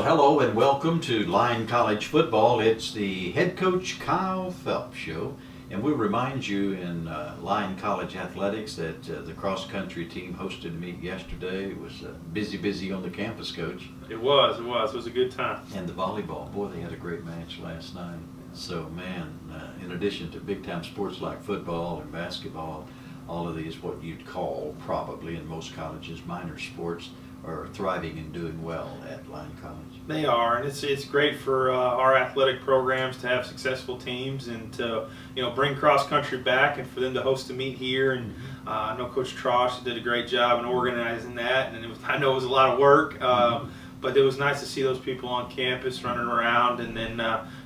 hello and welcome to Lyon College football. It's the head coach Kyle Phelps show, and we remind you in Lyon College athletics that the cross-country team hosted a meet yesterday. It was busy on the campus, Coach. It was a good time. And the volleyball, boy, they had a great match last night. So, man, in addition to big-time sports like football and basketball, all of these, what you'd call probably in most colleges minor sports, are thriving and doing well at Lyon College. They are, and it's great for our athletic programs to have successful teams and to bring cross country back and for them to host a meet here. And I know Coach Trosh did a great job in organizing that, and I know it was a lot of work. But it was nice to see those people on campus running around, and then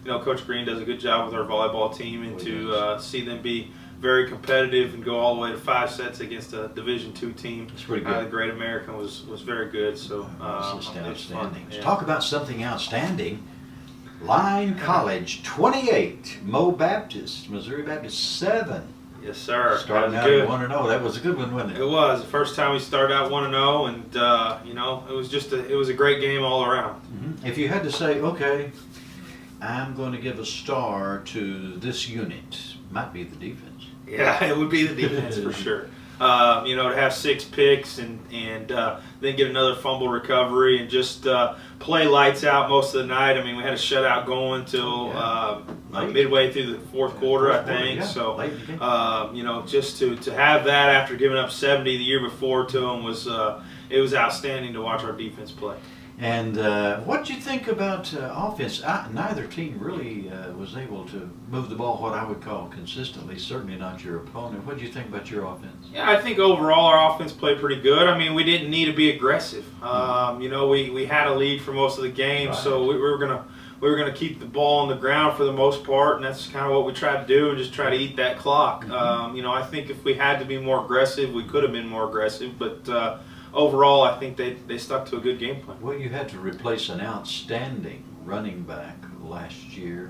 Coach Green does a good job with our volleyball team, and to see them be very competitive and go all the way to 5 sets against a Division II team. That's pretty good. The Great American was very good. So outstanding. Yeah. Talk about something outstanding. Lyon College 28, Missouri Baptist 7. Yes, sir. Starting out at 1-0. That was a good one, wasn't it? It was the first time we started out 1-0, and it was a great game all around. Mm-hmm. If you had to say, okay, I'm going to give a star to this unit, might be the defense. Yeah, it would be the defense for sure. To have 6 picks and then get another fumble recovery and just play lights out most of the night. I mean, we had a shutout going till midway through the fourth quarter, I think. Yeah. So, just to have that after giving up 70 the year before to them was it was outstanding to watch our defense play. And what do you think about offense? Neither team really was able to move the ball what I would call consistently, certainly not your opponent. What do you think about your offense? Yeah, I think overall our offense played pretty good. I mean, we didn't need to be aggressive. We had a lead for most of the game, right. So we were gonna keep the ball on the ground for the most part, and that's kind of what we tried to do, and just try to eat that clock. Mm-hmm. I think if we had to be more aggressive, we could have been more aggressive, but overall, I think they stuck to a good game plan. Well, you had to replace an outstanding running back last year.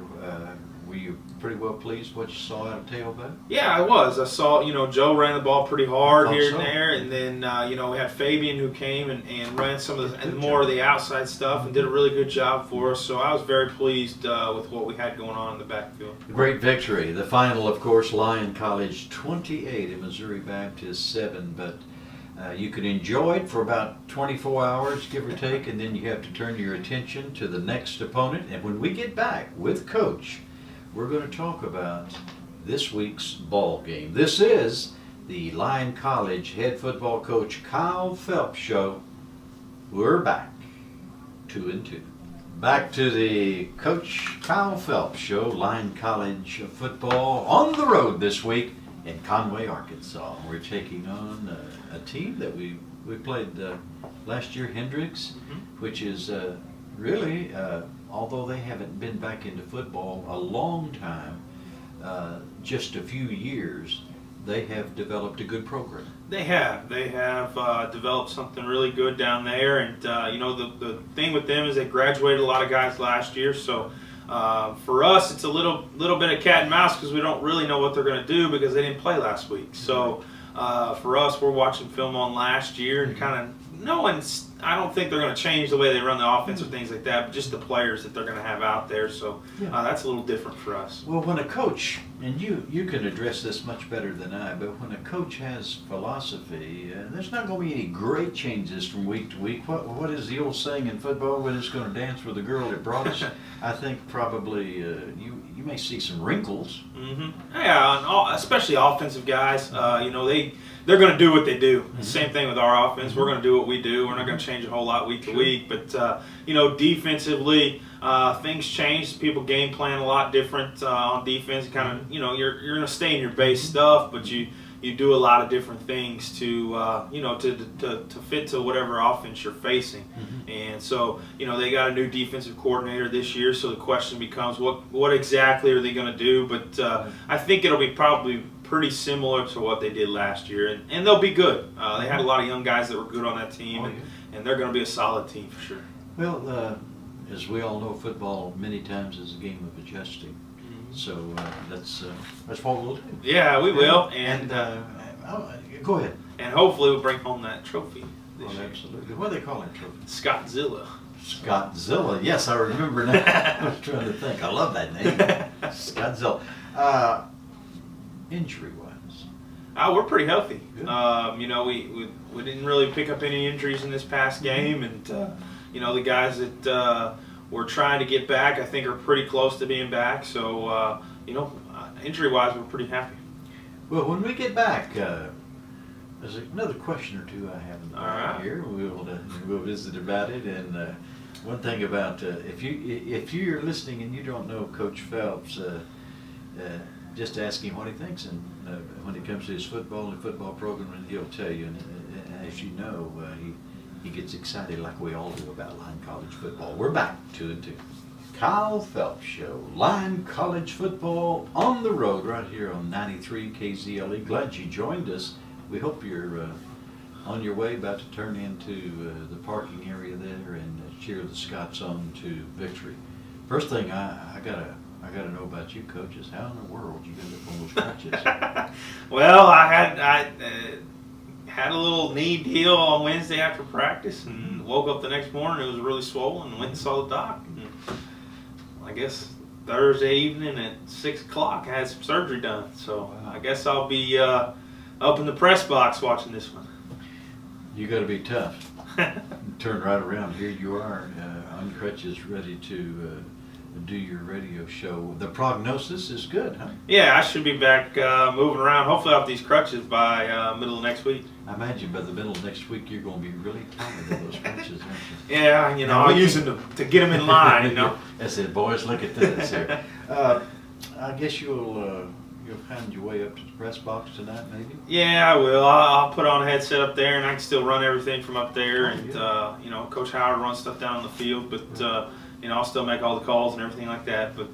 Were you pretty well pleased with what you saw out of tailback? Yeah, I was. I saw, Joe ran the ball pretty hard here so. and there, and then, we had Fabian who came and ran some of the more of the outside stuff and did a really good job for us. So I was very pleased with what we had going on in the backfield. Great victory. The final, of course, Lyon College 28 and Missouri Baptist 7, but you can enjoy it for about 24 hours, give or take, and then you have to turn your attention to the next opponent. And when we get back with Coach, we're going to talk about this week's ball game. This is the Lyon College head football coach Kyle Phelps show. We're back, 2-2. Back to the Coach Kyle Phelps show, Lyon College football on the road this week in Conway, Arkansas. We're taking on a team that we played last year, Hendrix, which is really, although they haven't been back into football a long time, just a few years, they have developed a good program. They have developed something really good down there, and the thing with them is they graduated a lot of guys last year, so for us it's a little bit of cat and mouse because we don't really know what they're going to do because they didn't play last week. So for us, we're watching film on last year and kind of knowing. I don't think they're going to change the way they run the offense or things like that, but just the players that they're going to have out there. So that's a little different for us. Well, when a coach, and you can address this much better than I, but when a coach has philosophy, there's not going to be any great changes from week to week. What is the old saying in football? We're just going to dance with the girl that brought us. I think probably you may see some wrinkles. Mm-hmm. Yeah, especially offensive guys. They're going to do what they do. Mm-hmm. Same thing with our offense. We're going to do what we do. We're not going to change a whole lot week to week. But, defensively, things change. People game plan a lot different on defense. Kind of, you're going to stay in your base stuff, but you do a lot of different things to fit to whatever offense you're facing. Mm-hmm. And so, they got a new defensive coordinator this year, so the question becomes what exactly are they going to do? But I think it'll be probably pretty similar to what they did last year, and they'll be good. They had a lot of young guys that were good on that team, and they're going to be a solid team for sure. Well, as we all know, football many times is a game of adjusting. Mm-hmm. So that's what we'll do. Yeah, we will. And go ahead. And hopefully we'll bring home that trophy this year. Absolutely. What do they call that trophy? ScotZilla. ScotZilla. Yes, I remember now. I was trying to think. I love that name. ScotZilla. Injury-wise. We're pretty healthy. Good. We didn't really pick up any injuries in this past game, and the guys that we're trying to get back, I think, are pretty close to being back. So, injury-wise, we're pretty happy. Well, when we get back, there's another question or two I have in the back here. We'll visit about it. And one thing about if you're listening and you don't know Coach Phelps, just ask him what he thinks, and when it comes to his football and football program, and he'll tell you. And as you know, he gets excited like we all do about Lyon College football. We're back 2 and 2. Kyle Phelps Show, Lyon College football on the road right here on 93 KZLE. Glad you joined us. We hope you're on your way, about to turn into the parking area there and cheer the Scots on to victory. First thing I gotta know about you, Coach, is how in the world you get up on those crutches? Well, I had a little knee deal on Wednesday after practice, and woke up the next morning. It was really swollen, and went and saw the doc. And I guess Thursday evening at 6 o'clock, I had some surgery done. So I guess I'll be up in the press box watching this one. You got to be tough. Turn right around. Here you are on crutches, ready to do your radio show. The prognosis is good, huh? Yeah, I should be back moving around, hopefully off these crutches by middle of next week. I imagine by the middle of next week you're going to be really tired of those crutches, aren't you? Yeah, I'll use them to get them in line, I said, boys, look at this here. I guess you'll find your way up to the press box tonight, maybe? Yeah, I will. I'll put on a headset up there, and I can still run everything from up there. And Coach Howard runs stuff down on the field, but I'll still make all the calls and everything like that. But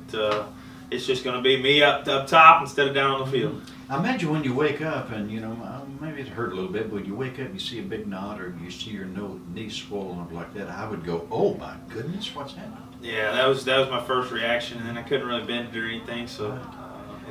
it's just going to be me up top instead of down on the field. I imagine when you wake up, and maybe it hurt a little bit, but when you wake up, and you see a big knot, or you see your knee swollen up like that, I would go, "Oh my goodness, what's happened?" Yeah, that was my first reaction, and then I couldn't really bend it or anything, so.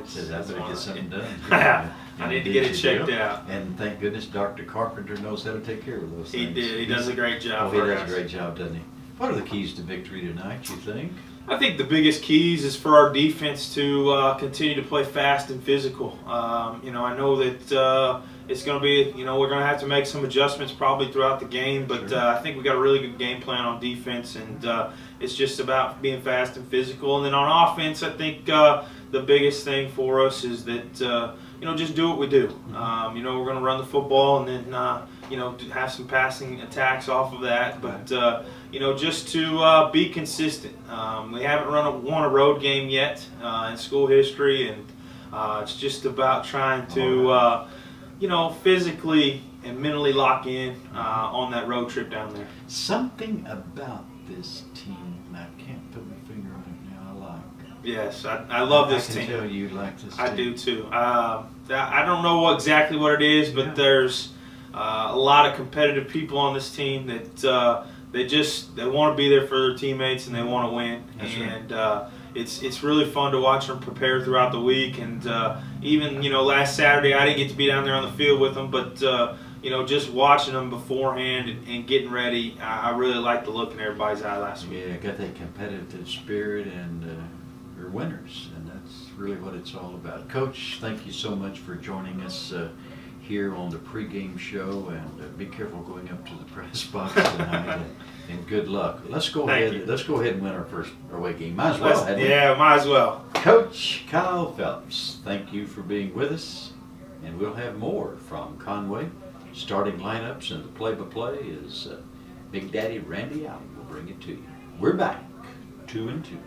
Says I better get something done. I need to get it checked out. And thank goodness Dr. Carpenter knows how to take care of those things. He did. He does a great job. He does a great job, doesn't he? What are the keys to victory tonight, you think? I think the biggest keys is for our defense to continue to play fast and physical. I know that it's going to be, we're going to have to make some adjustments probably throughout the game, but Sure. I think we got a really good game plan on defense, and it's just about being fast and physical. And then on offense, I think the biggest thing for us is that just do what we do. We're going to run the football, and then have some passing attacks off of that, but just to be consistent. We haven't won a road game yet in school history, and it's just about trying to physically and mentally lock in on that road trip down there. Something about this team, I can't put my finger on it now, I like. Yes, I love this team. I can tell you like this team. I do too. I don't know exactly what it is, but there's a lot of competitive people on this team that they want to be there for their teammates, and they want to win. That's and it's really fun to watch them prepare throughout the week. And even last Saturday I didn't get to be down there on the field with them, but just watching them beforehand and getting ready, I really liked the look in everybody's eye last week. Yeah, got that competitive spirit, and they're winners, and that's really what it's all about. Coach, thank you so much for joining us here on the pregame show, and be careful going up to the press box tonight, and good luck. Let's go ahead and win our first away game. Might as well. Yeah, might as well. Coach Kyle Phelps, thank you for being with us, and we'll have more from Conway. Starting lineups and the play-by-play is Big Daddy Randy Allen will bring it to you. We're back, 2 and 2.